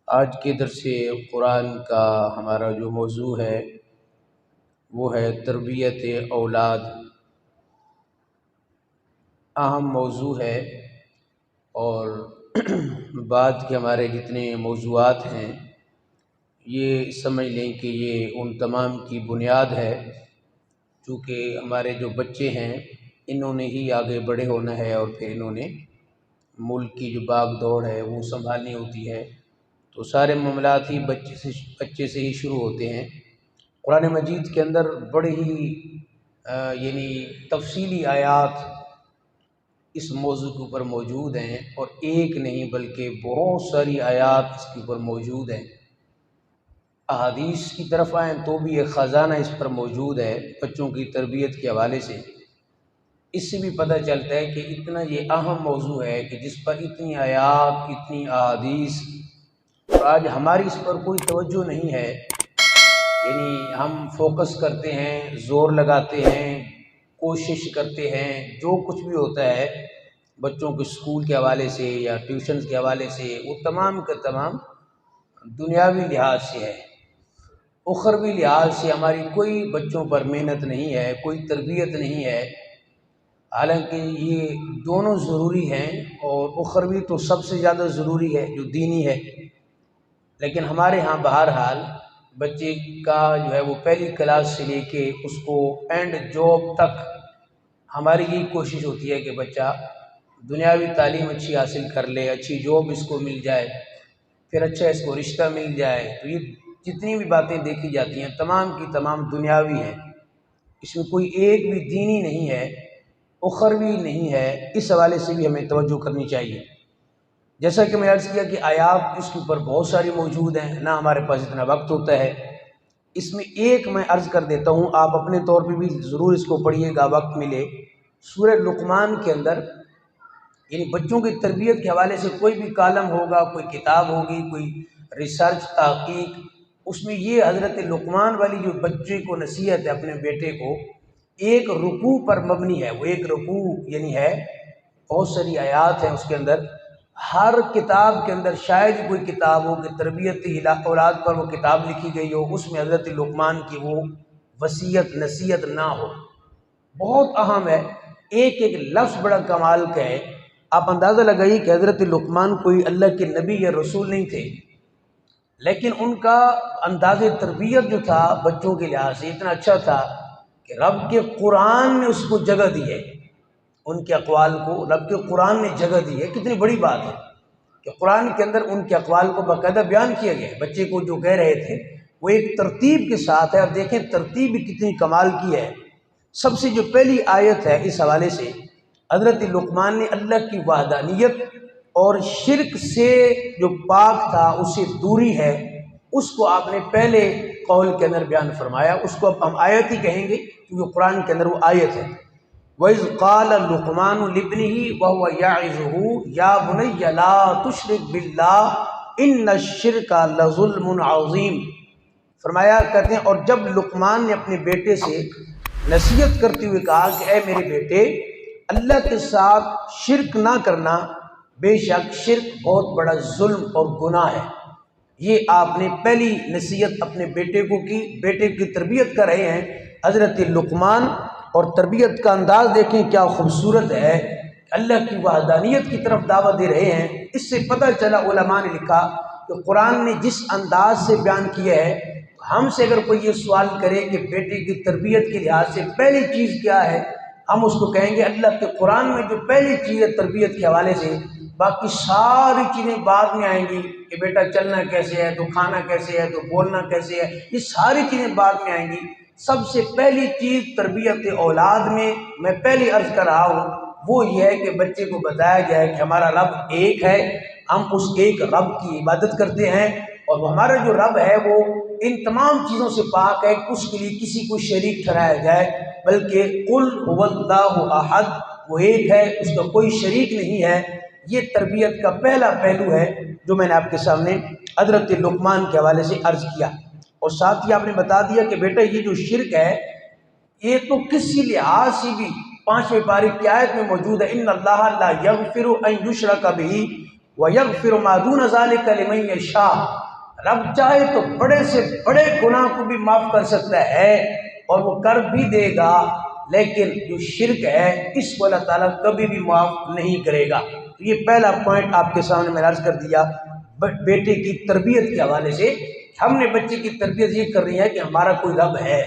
آج کے درس قرآن کا ہمارا جو موضوع ہے وہ ہے تربیت اولاد۔ اہم موضوع ہے اور بعد کے ہمارے جتنے موضوعات ہیں یہ سمجھ لیں کہ یہ ان تمام کی بنیاد ہے، چونکہ ہمارے جو بچے ہیں انہوں نے ہی آگے بڑے ہونا ہے اور پھر انہوں نے ملک کی جو باغ دوڑ ہے وہ سنبھالنی ہوتی ہے، تو سارے معاملات ہی بچے سے ہی شروع ہوتے ہیں۔ قرآن مجید کے اندر بڑے ہی یعنی تفصیلی آیات اس موضوع کے اوپر موجود ہیں، اور ایک نہیں بلکہ بہت ساری آیات اس کے اوپر موجود ہیں۔ احادیث کی طرف آئیں تو بھی ایک خزانہ اس پر موجود ہے بچوں کی تربیت کے حوالے سے۔ اس سے بھی پتہ چلتا ہے کہ اتنا یہ اہم موضوع ہے کہ جس پر اتنی آیات، اتنی احادیث، اور آج ہماری اس پر کوئی توجہ نہیں ہے، یعنی ہم فوکس کرتے ہیں، زور لگاتے ہیں، کوشش کرتے ہیں، جو کچھ بھی ہوتا ہے بچوں کے اسکول کے حوالے سے یا ٹیوشنز کے حوالے سے وہ تمام کا تمام دنیاوی لحاظ سے ہے، اخروی لحاظ سے ہماری کوئی بچوں پر محنت نہیں ہے، کوئی تربیت نہیں ہے۔ حالانکہ یہ دونوں ضروری ہیں، اور اخروی تو سب سے زیادہ ضروری ہے جو دینی ہے، لیکن ہمارے ہاں بہرحال بچے کا جو ہے وہ پہلی کلاس سے لے کے اس کو اینڈ جاب تک ہماری یہی کوشش ہوتی ہے کہ بچہ دنیاوی تعلیم اچھی حاصل کر لے، اچھی جاب اس کو مل جائے، پھر اچھا اس کو رشتہ مل جائے۔ تو یہ جتنی بھی باتیں دیکھی جاتی ہیں تمام کی تمام دنیاوی ہیں، اس میں کوئی ایک بھی دینی نہیں ہے، اخروی نہیں ہے۔ اس حوالے سے بھی ہمیں توجہ کرنی چاہیے۔ جیسا کہ میں عرض کیا کہ آیات اس کے اوپر بہت ساری موجود ہیں، نہ ہمارے پاس اتنا وقت ہوتا ہے۔ اس میں ایک میں عرض کر دیتا ہوں، آپ اپنے طور پہ بھی ضرور اس کو پڑھیے گا وقت ملے۔ سورہ لقمان کے اندر یعنی بچوں کی تربیت کے حوالے سے کوئی بھی کالم ہوگا، کوئی کتاب ہوگی، کوئی ریسرچ تحقیق، اس میں یہ حضرت لقمان والی جو بچے کو نصیحت ہے اپنے بیٹے کو، ایک رکوع پر مبنی ہے۔ وہ ایک رکوع یعنی ہے، بہت ساری آیات ہیں اس کے اندر۔ ہر کتاب کے اندر شاید کوئی کتاب ہو کہ تربیت اولاد پر وہ کتاب لکھی گئی ہو، اس میں حضرت لقمان کی وہ وصیت نصیحت نہ ہو۔ بہت اہم ہے، ایک ایک لفظ بڑا کمال کا ہے۔ آپ اندازہ لگائیے کہ حضرت لقمان کوئی اللہ کے نبی یا رسول نہیں تھے، لیکن ان کا انداز تربیت جو تھا بچوں کے لحاظ سے اتنا اچھا تھا کہ رب کے قرآن نے اس کو جگہ دی ہے، ان کے اقوال کو رب کے قرآن نے جگہ دی ہے۔ کتنی بڑی بات ہے کہ قرآن کے اندر ان کے اقوال کو باقاعدہ بیان کیا گیا ہے۔ بچے کو جو کہہ رہے تھے وہ ایک ترتیب کے ساتھ ہے، اور دیکھیں ترتیب بھی کتنی کمال کی ہے۔ سب سے جو پہلی آیت ہے اس حوالے سے، حضرت لقمان نے اللہ کی وحدانیت اور شرک سے جو پاک تھا اس سے دوری ہے، اس کو آپ نے پہلے قول کے اندر بیان فرمایا۔ اس کو اب ہم آیت ہی کہیں گے کیونکہ قرآن کے اندر وہ آیت ہے۔ وَإِذْ قَالَ لُقْمَانُ لِابْنِهِ وَهُوَ يَعِظُهُ يَا بُنَيَّ لَا تُشْرِكْ بِاللَّهِ إِنَّ الشِّرْكَ لَظُلْمٌ عَظِيمٌ۔ فرمایا کرتے ہیں، اور جب لقمان نے اپنے بیٹے سے نصیحت کرتے ہوئے کہا کہ اے میرے بیٹے، اللہ کے ساتھ شرک نہ کرنا، بے شک شرک بہت بڑا ظلم اور گناہ ہے۔ یہ آپ نے پہلی نصیحت اپنے بیٹے کو کی، بیٹے کی تربیت کر رہے ہیں حضرت لقمان، اور تربیت کا انداز دیکھیں کیا خوبصورت ہے، اللہ کی وحدانیت کی طرف دعوت دے رہے ہیں۔ اس سے پتہ چلا، علماء نے لکھا کہ قرآن نے جس انداز سے بیان کیا ہے، ہم سے اگر کوئی یہ سوال کرے کہ بیٹے کی تربیت کے لحاظ سے پہلی چیز کیا ہے، ہم اس کو کہیں گے اللہ کے قرآن میں جو پہلی چیز ہے تربیت کے حوالے سے، باقی ساری چیزیں بعد میں آئیں گی کہ بیٹا چلنا کیسے ہے، تو کھانا کیسے ہے، تو بولنا کیسے ہے، یہ ساری چیزیں بعد میں آئیں گی۔ سب سے پہلی چیز تربیت اولاد میں پہلی عرض کر رہا ہوں وہ یہ ہے کہ بچے کو بتایا جائے کہ ہمارا رب ایک ہے، ہم اس ایک رب کی عبادت کرتے ہیں، اور وہ ہمارا جو رب ہے وہ ان تمام چیزوں سے پاک ہے کہ اس کے لیے کسی کو شریک ٹھہرایا جائے، بلکہ قل هو اللہ احد، وہ ایک ہے، اس کا کوئی شریک نہیں ہے۔ یہ تربیت کا پہلا پہلو ہے جو میں نے آپ کے سامنے حضرت لقمان کے حوالے سے عرض کیا، اور ساتھ ہی آپ نے بتا دیا کہ بیٹا یہ جو شرک ہے یہ تو کسی لحاظ سے بھی 5ویں پارے کی آیت میں موجود ہے، ان اللہ لا یغفر ان یشرک بہ، وَيَغْفِرُ مَا دُونَ ذَلِكَ لِمَن يَشَاءُ، رب چاہے تو بڑے سے بڑے گناہ کو بھی معاف کر سکتا ہے اور وہ کر بھی دے گا، لیکن جو شرک ہے اس کو اللہ تعالیٰ کبھی بھی معاف نہیں کرے گا۔ تو یہ پہلا پوائنٹ آپ کے سامنے میں عرض کر دیا بیٹے کی تربیت کے حوالے سے۔ ہم نے بچے کی تربیت یہ کرنی ہے کہ ہمارا کوئی رب ہے،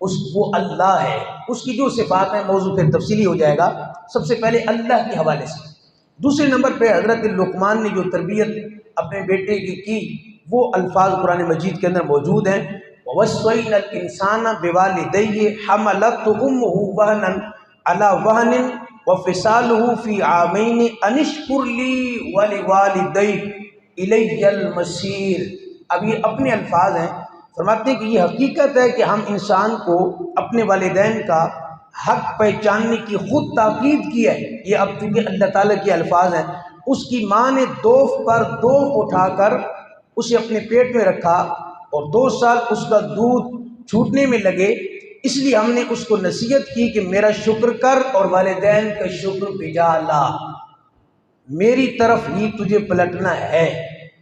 وہ اللہ ہے، اس کی جو صفات ہیں، موضوع پھر تفصیلی ہو جائے گا۔ سب سے پہلے اللہ کے حوالے سے۔ دوسرے نمبر پہ حضرت لقمان نے جو تربیت اپنے بیٹے کی وہ الفاظ قرآن مجید کے اندر موجود ہیں۔ وَوَصَّيْنَا الْإِنسَانَ بِوَالِدَيْهِ حَمَلَتْهُ أُمُّهُ وَهْنًا عَلَى وَهْنٍ وَفِصَالُهُ فِي عَامَيْنِ أَنِ اشْكُرْ لِي وَلِوَالِدَيْكَ إِلَيَّ الْمَصِيرُ۔ اب یہ اپنے الفاظ ہیں، فرماتے ہیں کہ یہ حقیقت ہے کہ ہم انسان کو اپنے والدین کا حق پہچاننے کی خود تاکید کی ہے۔ یہ اب چونکہ اللہ تعالیٰ کے الفاظ ہیں، اس کی ماں نے دوف پر دوف اٹھا کر اسے اپنے پیٹ میں رکھا اور 2 سال اس کا دودھ چھوٹنے میں لگے، اس لیے ہم نے اس کو نصیحت کی کہ میرا شکر کر اور والدین کا شکر بجا لا، میری طرف ہی تجھے پلٹنا ہے۔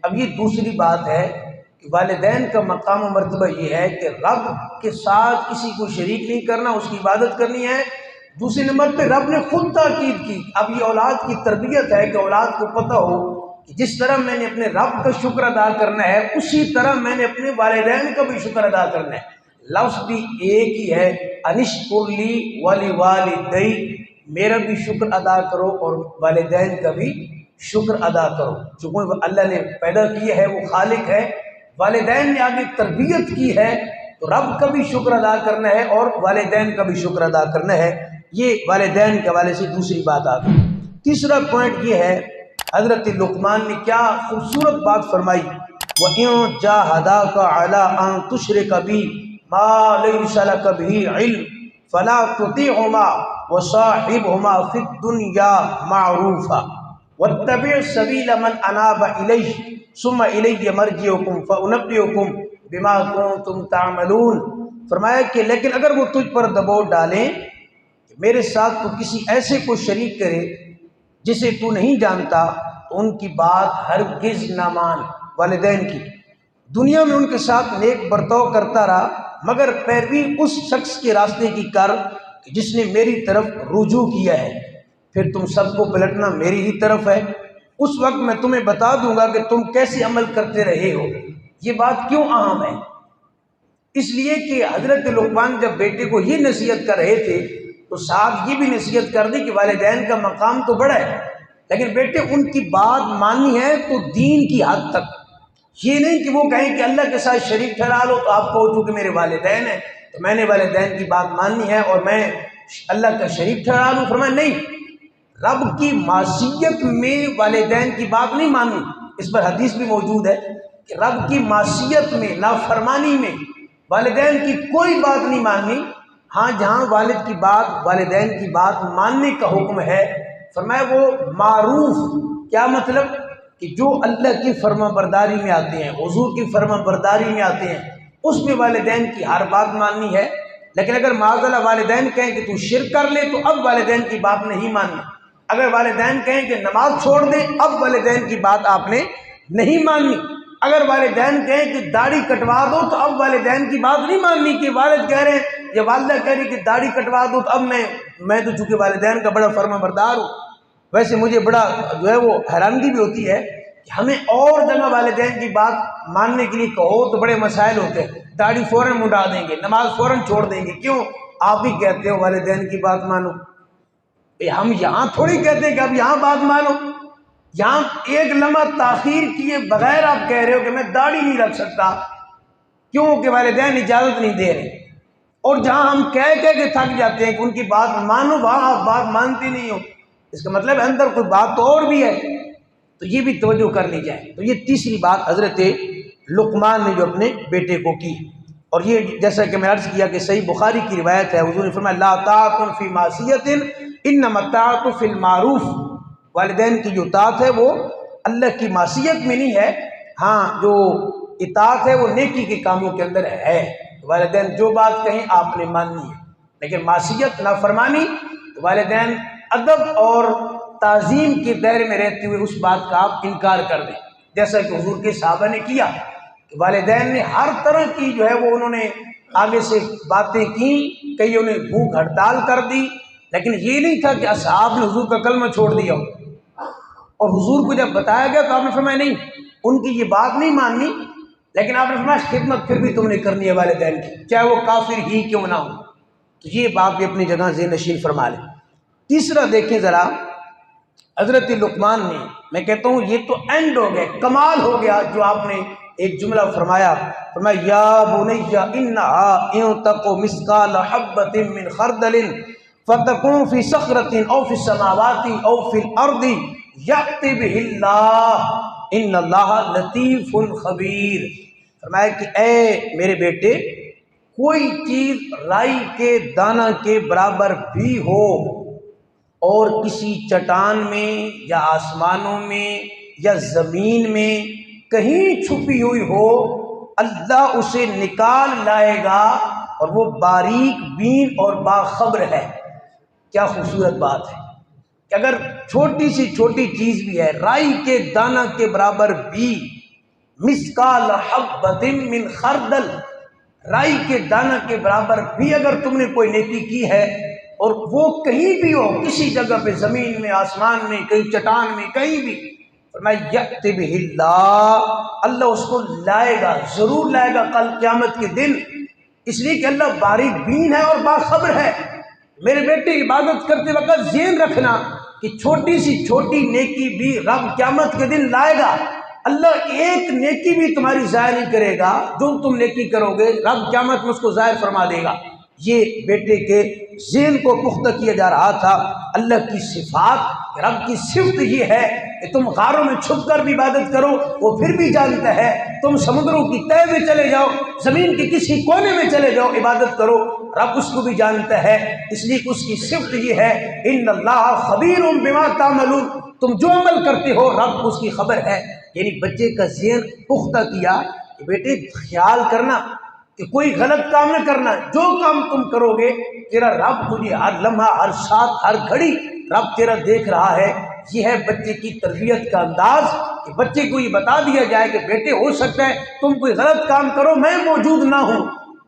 اب یہ دوسری بات ہے کہ والدین کا مقام و مرتبہ یہ ہے کہ رب کے ساتھ کسی کو شریک نہیں کرنا، اس کی عبادت کرنی ہے۔ دوسرے نمبر پہ رب نے خود تاکید کی۔ اب یہ اولاد کی تربیت ہے کہ اولاد کو پتہ ہو کہ جس طرح میں نے اپنے رب کا شکر ادا کرنا ہے، اسی طرح میں نے اپنے والدین کا بھی شکر ادا کرنا ہے۔ لفظ بھی ایک ہی ہے، انشکر لی ولوالدیک، میرا بھی شکر ادا کرو اور والدین کا بھی شکر ادا کرو۔ چونکہ اللہ نے پیدا کیا ہے، وہ خالق ہے، والدین نے آگے تربیت کی ہے، تو رب کا بھی شکر ادا کرنا ہے اور والدین کا بھی شکر ادا کرنا ہے۔ یہ والدین کے حوالے سے دوسری بات آ گئی۔ تیسرا پوائنٹ یہ ہے، حضرت لقمان نے کیا خوبصورت بات فرمائی، وَإِن جَاهَدَاكَ عَلَىٰ أَن تُشْرِكَ بِي مَا لَيْسَ لَكَ بِهِ عِلْمٌ فَلَا تُطِعْهُمَا وَصَاحِبْهُمَا فِي الدُّنْيَا مَعْرُوفًا وَاتَّبِعْ سَبِيلَ مَنْ أَنَابَ إِلَيَّ ثُمَّ إِلَيَّ مَرْجِعُكُمْ فَأُنَبِّئُكُم بِمَا كُنتُمْ تَعْمَلُونَ۔ فرمایا کہ لیکن اگر وہ تجھ پر دباؤ ڈالیں کہ میرے ساتھ تو کسی ایسے کو شریک کرے جسے تو نہیں جانتا، تو ان کی بات ہرگز نہ مان۔ والدین کی دنیا میں ان کے ساتھ نیک برتاؤ کرتا رہا، مگر پیروی اس شخص کے راستے کی کر جس نے میری طرف رجوع کیا ہے، پھر تم سب کو پلٹنا میری ہی طرف ہے، اس وقت میں تمہیں بتا دوں گا کہ تم کیسے عمل کرتے رہے ہو۔ یہ بات کیوں اہم ہے؟ اس لیے کہ حضرت لقمان جب بیٹے کو یہ نصیحت کر رہے تھے تو صاحب یہ بھی نصیحت کر دی کہ والدین کا مقام تو بڑا ہے، لیکن بیٹے ان کی بات ماننی ہے تو دین کی حد تک، یہ نہیں کہ وہ کہیں کہ اللہ کے ساتھ شریک ٹھہرا لو تو آپ کہو چونکہ میرے والدین ہیں تو میں نے والدین کی بات ماننی ہے اور میں اللہ کا شریک ٹھہرا لوں۔ فرمایا نہیں، رب کی معصیت میں والدین کی بات نہیں ماننی۔ اس پر حدیث بھی موجود ہے کہ رب کی معصیت میں، نافرمانی میں والدین کی کوئی بات نہیں ماننی۔ ہاں جہاں والد کی بات، والدین کی بات ماننے کا حکم ہے، فرمایا وہ معروف، کیا مطلب کہ جو اللہ کی فرما برداری میں آتے ہیں، حضور کی فرما برداری میں آتے ہیں، اس میں والدین کی ہر بات ماننی ہے۔ لیکن اگر معاذ اللہ والدین کہیں کہ تو شرک کر لے تو اب والدین کی بات نہیں ماننی۔ اگر والدین کہیں کہ نماز چھوڑ دیں، اب والدین کی بات آپ نے نہیں ماننی۔ اگر والدین کہیں کہ داڑھی کٹوا دو تو اب والدین کی بات نہیں ماننی کہ والد کہہ رہے ہیں یا والدہ کہہ رہی کہ داڑھی کٹوا دو تو اب میں تو چونکہ والدین کا بڑا فرما بردار ہوں۔ ویسے مجھے بڑا جو ہے وہ حیرانگی بھی ہوتی ہے کہ ہمیں اور جگہ والدین کی بات ماننے کے لیے کہو تو بڑے مسائل ہوتے ہیں، داڑھی فوراً مڈا دیں گے، نماز فوراً چھوڑ دیں گے، کیوں؟ آپ ہی کہتے ہو والدین کی بات مانو۔ ہم یہاں تھوڑی کہتے ہیں کہ اب یہاں بات مانو، یہاں ایک لمحہ تاخیر کیے بغیر آپ کہہ رہے ہو کہ میں داڑھی نہیں رکھ سکتا، کیوں کہ والدین اجازت نہیں دے رہے۔ اور جہاں ہم کہہ کے تھک جاتے ہیں کہ ان کی بات مانو، وہاں آپ بات مانتے نہیں ہو، اس کا مطلب اندر کوئی بات تو اور بھی ہے، تو یہ بھی توجہ کر لی جائے۔ تو یہ تیسری بات حضرت لقمان نے جو اپنے بیٹے کو کی، اور یہ جیسا کہ میں عرض کیا کہ صحیح بخاری کی روایت ہے، حضور نے فرمایا لا طاعۃ فی معصیۃ انما الطاعۃ فی المعروف، والدین کی جو اطاعت ہے وہ اللہ کی معصیت میں نہیں ہے، ہاں جو اطاعت ہے وہ نیکی کے کاموں کے اندر ہے۔ والدین جو بات کہیں آپ نے ماننی ہے، لیکن معصیت نافرمانی تو والدین ادب اور تعظیم کے دائرے میں رہتے ہوئے اس بات کا آپ انکار کر دیں، جیسا کہ حضور کے صحابہ نے کیا کہ والدین نے ہر طرح کی جو ہے وہ انہوں نے آگے سے باتیں کی، کئیوں نے بھوک ہڑتال کر دی، لیکن یہ نہیں تھا کہ اصحاب نے حضور کا کلمہ چھوڑ دیا ہو۔ اور حضور کو جب بتایا گیا تو آپ نے فرمایا نہیں، ان کی یہ بات نہیں ماننی، لیکن آپ نے فرمایا خدمت پھر بھی تم نے کرنی ہے والدین کی، چاہے وہ کافر ہی کیوں نہ ہو۔ تو یہ بات بھی اپنی جگہ ذہن نشین فرما لیں۔ تیسرا دیکھیں ذرا، حضرت لقمان نے، میں کہتا ہوں یہ تو اینڈ ہو گیا، کمال ہو گیا جو آپ نے ایک جملہ فرمایا یا بنی انہا ان تک مثقال حبۃ من خردل فتکون فی صخرۃ او فی السماوات او فی الارض یأت بہ اللہ ان اللہ لطیف خبیر۔ فرمایا کہ اے میرے بیٹے، کوئی چیز رائی کے دانہ کے برابر بھی ہو اور کسی چٹان میں یا آسمانوں میں یا زمین میں کہیں چھپی ہوئی ہو، اللہ اسے نکال لائے گا، اور وہ باریک بین اور باخبر ہے۔ کیا خوبصورت بات ہے کہ اگر چھوٹی سی چھوٹی چیز بھی ہے، رائی کے دانہ کے برابر بھی، مثقال حبۃ من خردل، رائی کے دانہ کے برابر بھی اگر تم نے کوئی نیکی کی ہے، اور وہ کہیں بھی ہو، کسی جگہ پہ، زمین میں، آسمان میں، کہیں چٹان میں، کہیں بھی، فرمایا یأت بہ اللہ، اللہ اس کو لائے گا، ضرور لائے گا کل قیامت کے دن، اس لیے کہ اللہ باریک بین ہے اور باخبر ہے۔ میرے بیٹے، عبادت کرتے وقت ذہن رکھنا کہ چھوٹی سی چھوٹی نیکی بھی رب قیامت کے دن لائے گا۔ اللہ ایک نیکی بھی تمہاری ضائع نہیں کرے گا، جو تم نیکی کرو گے رب قیامت میں اس کو ظاہر فرما دے گا۔ یہ بیٹے کے ذہن کو پختہ کیا جا رہا تھا۔ اللہ کی صفات، رب کی صفت یہ ہے کہ تم غاروں میں چھپ کر بھی عبادت کرو، وہ پھر بھی جانتا ہے، تم سمندروں کی تہہ میں چلے جاؤ، زمین کے کسی کونے میں چلے جاؤ، عبادت کرو، رب اس کو بھی جانتا ہے۔ اس لیے اس کی صفت یہ ہے ان اللہ خبیر بما تعملون، تم جو عمل کرتے ہو رب اس کی خبر ہے۔ یعنی بچے کا ذہن پختہ کیا کہ بیٹے خیال کرنا کہ کوئی غلط کام نہ کرنا، جو کام تم کرو گے تیرا رب تجھے ہر لمحہ، ہر ساتھ، ہر گھڑی رب تیرا دیکھ رہا ہے۔ یہ ہے بچے کی تربیت کا انداز کہ بچے کو یہ بتا دیا جائے کہ بیٹے ہو سکتا ہے تم کوئی غلط کام کرو، میں موجود نہ ہوں،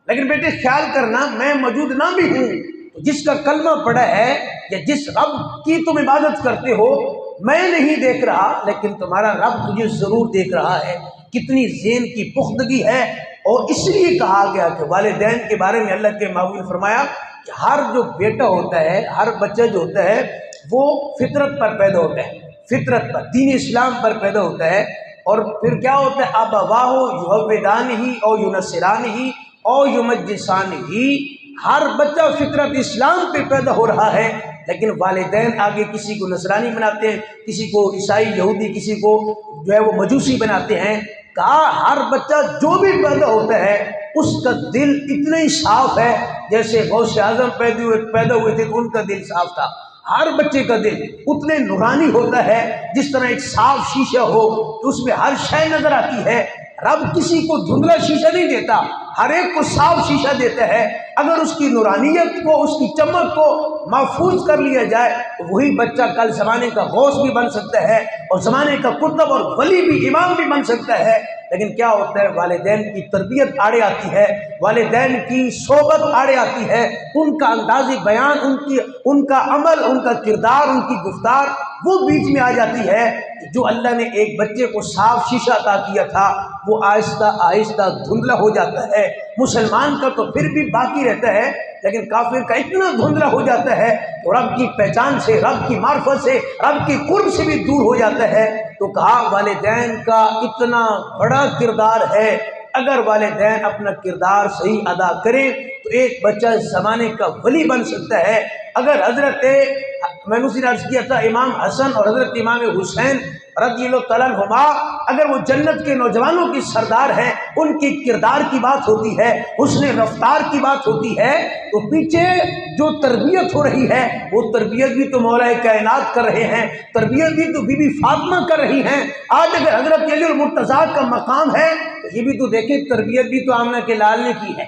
لیکن بیٹے خیال کرنا میں موجود نہ بھی ہوں، تو جس کا کلمہ پڑھا ہے یا جس رب کی تم عبادت کرتے ہو میں نہیں دیکھ رہا، لیکن تمہارا رب تجھے ضرور دیکھ رہا ہے۔ کتنی ذہن کی پختگی ہے۔ اور اس لیے کہا گیا کہ والدین کے بارے میں اللہ کے محبوب نے فرمایا کہ ہر جو بیٹا ہوتا ہے، ہر بچہ جو ہوتا ہے وہ فطرت پر پیدا ہوتا ہے، فطرت پر، دین اسلام پر پیدا ہوتا ہے، اور پھر کیا ہوتا ہے ابواہ یحودانہ او ینصرانہ او یمجسانہ، ہر بچہ فطرت اسلام پہ پیدا ہو رہا ہے، لیکن والدین آگے کسی کو نصرانی بناتے ہیں، کسی کو عیسائی یہودی، کسی کو جو ہے وہ مجوسی بناتے ہیں۔ کہا ہر بچہ جو بھی پیدا ہوتا ہے اس کا دل اتنا ہی صاف ہے جیسے غوث اعظم پیدا ہوئے تھے تو ان کا دل صاف تھا۔ ہر بچے کا دل اتنے نورانی ہوتا ہے جس طرح ایک صاف شیشہ ہو تو اس میں ہر شے نظر آتی ہے۔ رب کسی کو دھندلا شیشہ نہیں دیتا، ہر ایک کو صاف شیشہ دیتا ہے۔ اگر اس کی نورانیت کو، اس کی چمک کو محفوظ کر لیا جائے تو وہی بچہ کل زمانے کا غوث بھی بن سکتا ہے اور زمانے کا قطب اور ولی بھی، امام بھی بن سکتا ہے۔ لیکن کیا ہوتا ہے والدین کی تربیت آڑے آتی ہے، والدین کی صحبت آڑے آتی ہے، ان کا انداز بیان، ان کا عمل، ان کا کردار، ان کی گفتار وہ بیچ میں آ جاتی ہے۔ جو اللہ نے ایک بچے کو صاف شیشہ عطا کیا تھا وہ آہستہ آہستہ دھندلا ہو جاتا ہے۔ مسلمان کا تو پھر بھی باقی رہتا ہے، لیکن کافر کا اتنا دھندلا ہو جاتا ہے تو رب کی پہچان سے، رب کی معرفت سے، رب کی قرب سے بھی دور ہو جاتا ہے۔ تو کہا والدین کا اتنا بڑا کردار ہے، اگر والدین اپنا کردار صحیح ادا کریں تو ایک بچہ زمانے کا ولی بن سکتا ہے۔ اگر حضرت، میں نے اسی نے عرض کیا تھا، امام حسن اور حضرت امام حسین رضی اللہ تعالیٰ عنہما اگر وہ جنت کے نوجوانوں کی سردار ہیں، ان کی کردار کی بات ہوتی ہے، حسن رفتار کی بات ہوتی ہے، تو پیچھے جو تربیت ہو رہی ہے وہ تربیت بھی تو مولا کائنات کر رہے ہیں، تربیت بھی تو بی بی فاطمہ کر رہی ہیں۔ آج اگر حضرت علی المرتضیٰ کا مقام ہے تو یہ بھی تو دیکھیں تربیت بھی تو آمنہ کے لال نے کی ہے۔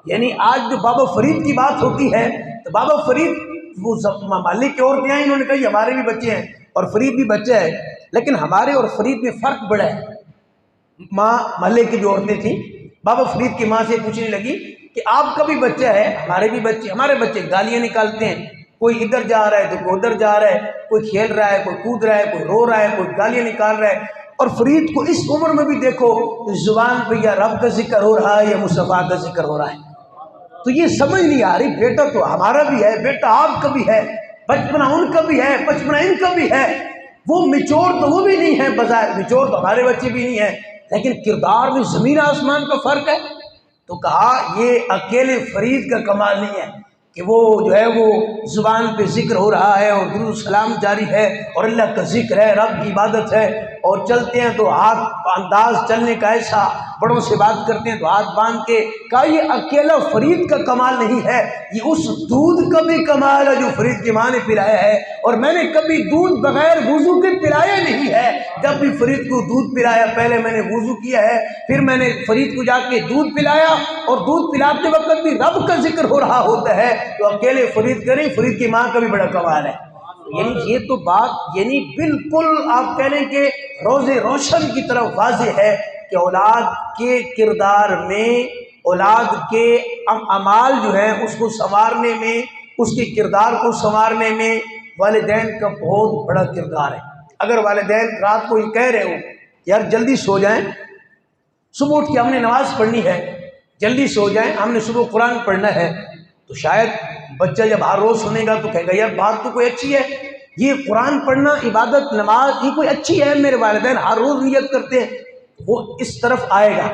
یعنی آج جو بابا فرید کی بات ہوتی ہے تو بابا فرید وہ ممالک کی عورتیں آئیں، انہوں نے کہا یہ ہمارے بھی بچے ہیں، اور فرید بھی بچہ ہے، لیکن ہمارے اور فرید میں فرق بڑا ہے۔ ماں محلے کی جو عورتیں تھیں، بابا فرید کی ماں سے پوچھنے لگی کہ آپ کا بھی بچہ ہے، ہمارے بچے گالیاں نکالتے ہیں، کوئی ادھر جا رہا ہے تو کوئی ادھر جا رہا ہے، کوئی کھیل رہا ہے، کوئی کود رہا ہے، کوئی رو رہا ہے، کوئی گالیاں نکال رہا ہے، اور فرید کو اس عمر میں بھی دیکھو زبان پہ یا رب کا ذکر ہو رہا ہے یا مصطفیٰ کا ذکر ہو رہا ہے۔ تو یہ سمجھ نہیں آ رہی، بیٹا تو ہمارا بھی ہے، بیٹا آپ کا بھی ہے، بچپنا ان کا بھی ہے، بچپنا ان کا بھی ہے، وہ میچور تو وہ بھی نہیں ہے، بظاہر میچور تو ہمارے بچے بھی نہیں ہیں، لیکن کردار میں زمین آسمان کا فرق ہے۔ تو کہا یہ اکیلے فرید کا کمال نہیں ہے کہ وہ جو ہے وہ زبان پہ ذکر ہو رہا ہے اور درود سلام جاری ہے اور اللہ کا ذکر ہے، رب کی عبادت ہے، اور چلتے ہیں تو ہاتھ انداز چلنے کا ایسا، بڑوں سے بات کرتے ہیں تو ہاتھ باندھ کے۔ کہا یہ اکیلا فرید کا کمال نہیں ہے، یہ اس دودھ کا بھی کمال ہے جو فرید کی ماں نے پلایا ہے، اور میں نے کبھی دودھ بغیر وضو کے پلایا نہیں ہے۔ جب بھی فرید کو دودھ پلایا پہلے میں نے وضو کیا ہے، پھر میں نے فرید کو جا کے دودھ پلایا، اور دودھ پلاتے وقت بھی رب کا ذکر ہو رہا ہوتا ہے۔ تو اکیلے فرید کریں، فرید کی ماں کا بھی بڑا کمال ہے۔ یعنی یہ تو بات یعنی بالکل آپ کہہ لیں کہ روز روشن کی طرف واضح ہے کہ اولاد کے کردار میں، اولاد کے اعمال جو ہیں اس کو سنوارنے میں، اس کے کردار کو سنوارنے میں والدین کا بہت بڑا کردار ہے۔ اگر والدین رات کو یہ کہہ رہے ہو یار جلدی سو جائیں، صبح اٹھ کے ہم نے نماز پڑھنی ہے، جلدی سو جائیں، ہم نے صبح قرآن پڑھنا ہے، تو شاید بچہ جب ہر روز سنے گا تو کہے گا یار بات تو کوئی اچھی ہے، یہ قرآن پڑھنا، عبادت، نماز یہ کوئی اچھی ہے، میرے والدین ہر روز نیت کرتے ہیں، وہ اس طرف آئے گا۔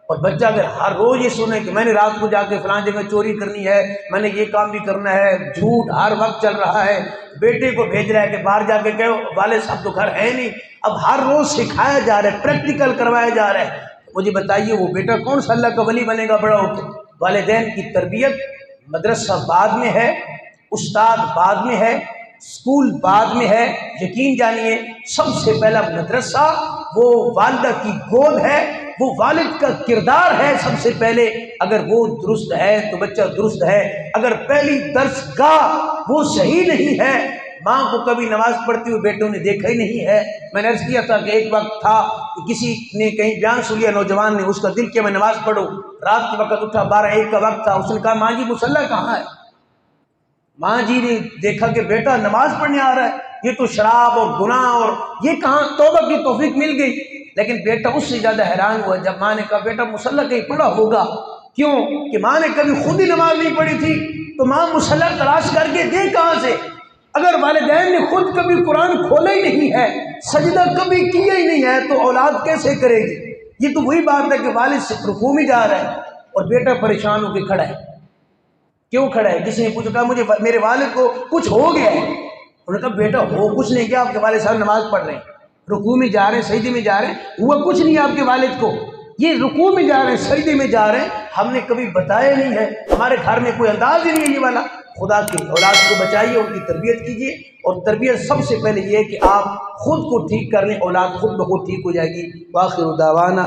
اور بچہ اگر ہر روز یہ سنے کہ میں نے رات کو جا کے فلاں جگہ چوری کرنی ہے، میں نے یہ کام بھی کرنا ہے، جھوٹ ہر وقت چل رہا ہے، بیٹے کو بھیج رہا ہے کہ باہر جا کے کہو والد صاحب تو گھر ہے نہیں، اب ہر روز سکھایا جا رہا ہے، پریکٹیکل کروایا جا رہا ہے، مجھے بتائیے وہ بیٹا کون سا اللہ کا ولی بنے گا بڑا ہو کے؟ والدین کی تربیت، مدرسہ بعد میں ہے، استاد بعد میں ہے، اسکول بعد میں ہے، یقین جانیے سب سے پہلا مدرسہ وہ والدہ کی گود ہے، وہ والد کا کردار ہے سب سے پہلے۔ اگر وہ درست ہے تو بچہ درست ہے، اگر پہلی درس گاہ وہ صحیح نہیں ہے، ماں کو کبھی نماز پڑھتی ہوئے بیٹوں نے دیکھا ہی نہیں ہے۔ میں نے عرض کیا تھا کہ ایک وقت تھا کہ کسی نے کہیں بیان سن لیا، نوجوان نے، اس کا دل کیا میں نماز پڑھوں، رات کے وقت اٹھا، 12-1 کا وقت تھا، اس نے کہا ماں جی مصلی کہاں ہے؟ ماں جی نے دیکھا کہ بیٹا نماز پڑھنے آ رہا ہے، یہ تو شراب اور گناہ اور یہ کہاں توبہ کی توفیق مل گئی۔ لیکن بیٹا اس سے زیادہ حیران ہوا جب ماں نے کہا بیٹا مصلی کہیں پڑھا ہوگا، کیوں کہ ماں نے کبھی خود ہی نماز نہیں پڑھی تھی، تو ماں مصلی تلاش کر کے دے کہاں سے؟ اگر والدین نے خود کبھی قرآن کھولا ہی نہیں ہے، سجدہ کبھی کیا ہی نہیں ہے، تو اولاد کیسے کرے گی؟ یہ تو وہی بات ہے کہ والد سے رکوع میں جا رہا ہے اور بیٹا پریشان ہو کے کھڑا ہے۔ کیوں کھڑا ہے؟ کسی نے پوچھا، کہا مجھے میرے والد کو کچھ ہو گیا ہے۔ انہوں نے کہا بیٹا ہو کچھ نہیں کیا، آپ کے والد صاحب نماز پڑھ رہے ہیں، رکوع میں جا رہے ہیں، سجدے میں جا رہے ہیں، ہوا کچھ نہیں آپ کے والد کو، یہ رکوع میں جا رہے ہیں، سجدے میں جا رہے ہیں، ہم نے کبھی بتایا نہیں ہے، ہمارے گھر میں کوئی انداز ہی نہیں ہے یہ والا۔ خدا کی اولاد کو بچائیے، ان کی تربیت کیجیے، اور تربیت سب سے پہلے یہ ہے کہ آپ خود کو ٹھیک کر لیں، اولاد خود بخود ٹھیک ہو جائے گی۔ وآخر دعوانا